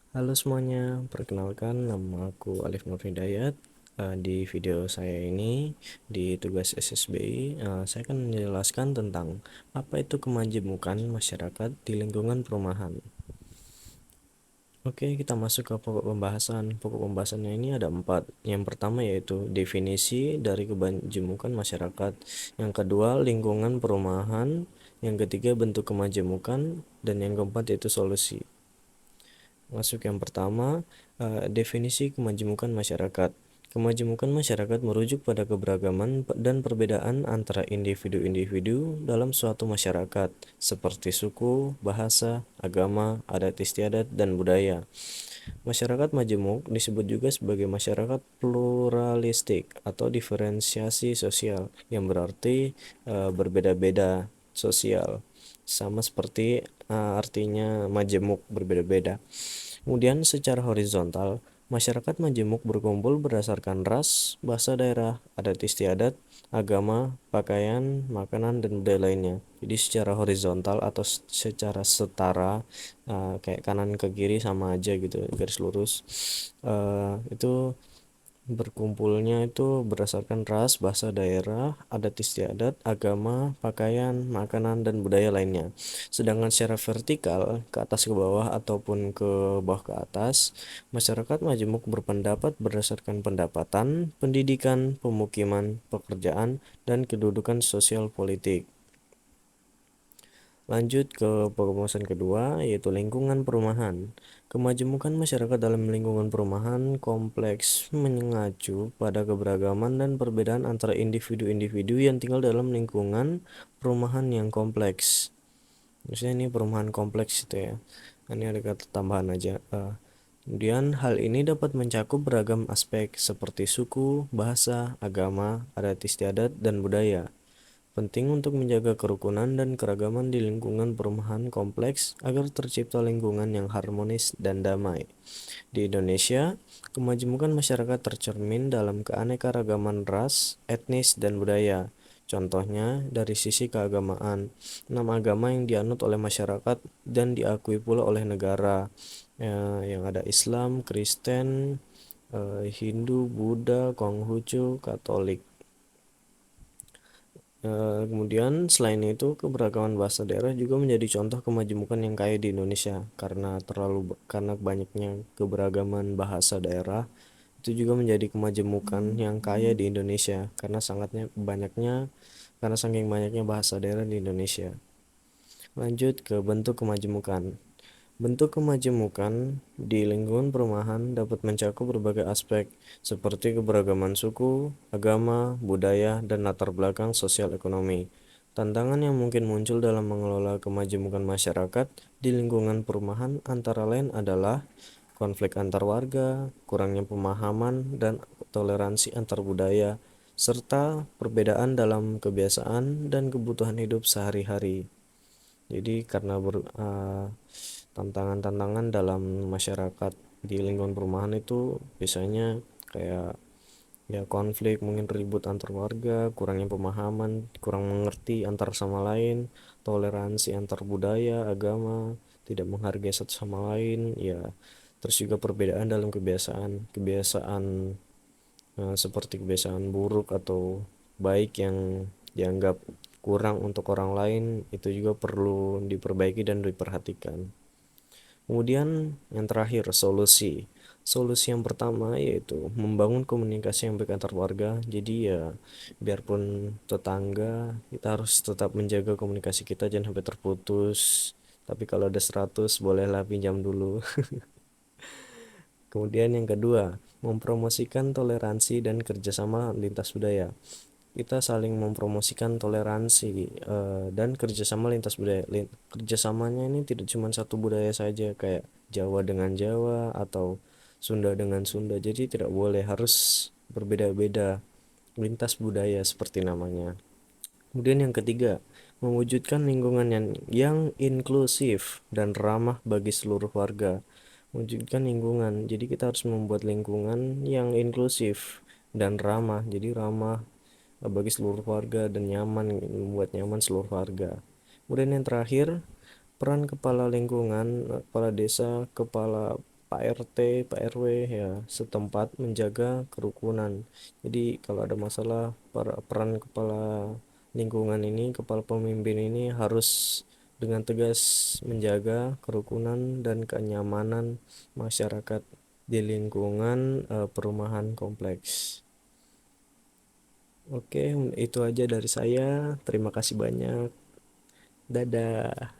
Halo semuanya, perkenalkan nama aku Alif Nur Hidayat. Di video saya ini, di tugas SSBI, saya akan menjelaskan tentang apa itu kemajemukan masyarakat di lingkungan perumahan. Oke, kita masuk ke pokok pembahasan. Pokok pembahasannya ini ada 4. Yang pertama yaitu definisi dari kemajemukan masyarakat. Yang kedua, lingkungan perumahan. Yang ketiga, bentuk kemajemukan. Dan yang keempat yaitu solusi. Masuk yang pertama, definisi kemajemukan masyarakat. Kemajemukan masyarakat merujuk pada keberagaman dan perbedaan antara individu-individu dalam suatu masyarakat, seperti suku, bahasa, agama, adat istiadat, dan budaya. Masyarakat majemuk disebut juga sebagai masyarakat pluralistik atau diferensiasi sosial, yang berarti berbeda-beda sosial, sama seperti artinya majemuk berbeda-beda. Kemudian secara horizontal, masyarakat majemuk berkumpul berdasarkan ras, bahasa daerah, adat istiadat, agama, pakaian, makanan, dan budaya lainnya. Jadi secara horizontal atau secara setara, kayak kanan ke kiri sama aja gitu, garis lurus. Itu berkumpulnya itu berdasarkan ras, bahasa daerah, adat istiadat, agama, pakaian, makanan, dan budaya lainnya. Sedangkan secara vertikal, ke atas ke bawah ataupun ke bawah ke atas, masyarakat majemuk berpendapat berdasarkan pendapatan, pendidikan, pemukiman, pekerjaan, dan kedudukan sosial politik. Lanjut ke pembahasan kedua, yaitu lingkungan perumahan. Kemajemukan masyarakat dalam lingkungan perumahan kompleks mengacu pada keberagaman dan perbedaan antara individu-individu yang tinggal dalam lingkungan perumahan yang kompleks. Maksudnya ini perumahan kompleks itu ya. Ini ada kata tambahan aja. Kemudian hal ini dapat mencakup beragam aspek seperti suku, bahasa, agama, adat istiadat, dan budaya. Penting untuk menjaga kerukunan dan keragaman di lingkungan perumahan kompleks agar tercipta lingkungan yang harmonis dan damai. Di Indonesia, kemajemukan masyarakat tercermin dalam keanekaragaman ras, etnis, dan budaya. Contohnya, dari sisi keagamaan, 6 agama yang dianut oleh masyarakat dan diakui pula oleh negara, yang ada Islam, Kristen, Hindu, Buddha, Konghucu, Katolik. Kemudian selain itu keberagaman bahasa daerah juga menjadi contoh kemajemukan yang kaya di Indonesia karena banyaknya keberagaman bahasa daerah itu juga menjadi kemajemukan yang kaya di Indonesia karena saking banyaknya bahasa daerah di Indonesia. Lanjut ke bentuk kemajemukan. Bentuk kemajemukan di lingkungan perumahan dapat mencakup berbagai aspek, seperti keberagaman suku, agama, budaya, dan latar belakang sosial ekonomi. Tantangan yang mungkin muncul dalam mengelola kemajemukan masyarakat di lingkungan perumahan antara lain adalah konflik antar warga, kurangnya pemahaman dan toleransi antar budaya, serta perbedaan dalam kebiasaan dan kebutuhan hidup sehari-hari. Jadi karena tantangan-tantangan dalam masyarakat di lingkungan perumahan itu biasanya kayak ya konflik, mungkin ribut antar warga, kurangnya pemahaman, kurang mengerti antar sama lain, toleransi antar budaya, agama, tidak menghargai satu sama lain, ya terus juga perbedaan dalam kebiasaan seperti kebiasaan buruk atau baik yang dianggap kurang untuk orang lain itu juga perlu diperbaiki dan diperhatikan. Kemudian yang terakhir solusi. Solusi yang pertama yaitu membangun komunikasi yang baik antar warga. Jadi ya biarpun tetangga kita harus tetap menjaga komunikasi kita jangan sampai terputus. Tapi kalau ada 100 bolehlah pinjam dulu. Kemudian yang kedua, mempromosikan toleransi dan kerjasama lintas budaya. Kita saling mempromosikan toleransi dan kerjasama lintas budaya. Kerjasamanya ini tidak cuma satu budaya saja, kayak Jawa dengan Jawa atau Sunda dengan Sunda. Jadi tidak boleh, harus berbeda-beda lintas budaya seperti namanya. Kemudian yang ketiga, mewujudkan lingkungan yang inklusif dan ramah bagi seluruh warga. Mewujudkan lingkungan, jadi kita harus membuat lingkungan yang inklusif dan ramah. Jadi ramah bagi seluruh warga dan membuat nyaman seluruh warga. Kemudian yang terakhir, peran kepala lingkungan, kepala desa, kepala Pak RT, Pak RW ya setempat menjaga kerukunan. Jadi kalau ada masalah, peran kepala lingkungan ini, kepala pemimpin ini harus dengan tegas menjaga kerukunan dan kenyamanan masyarakat di lingkungan perumahan kompleks. Oke, itu aja dari saya. Terima kasih banyak. Dadah.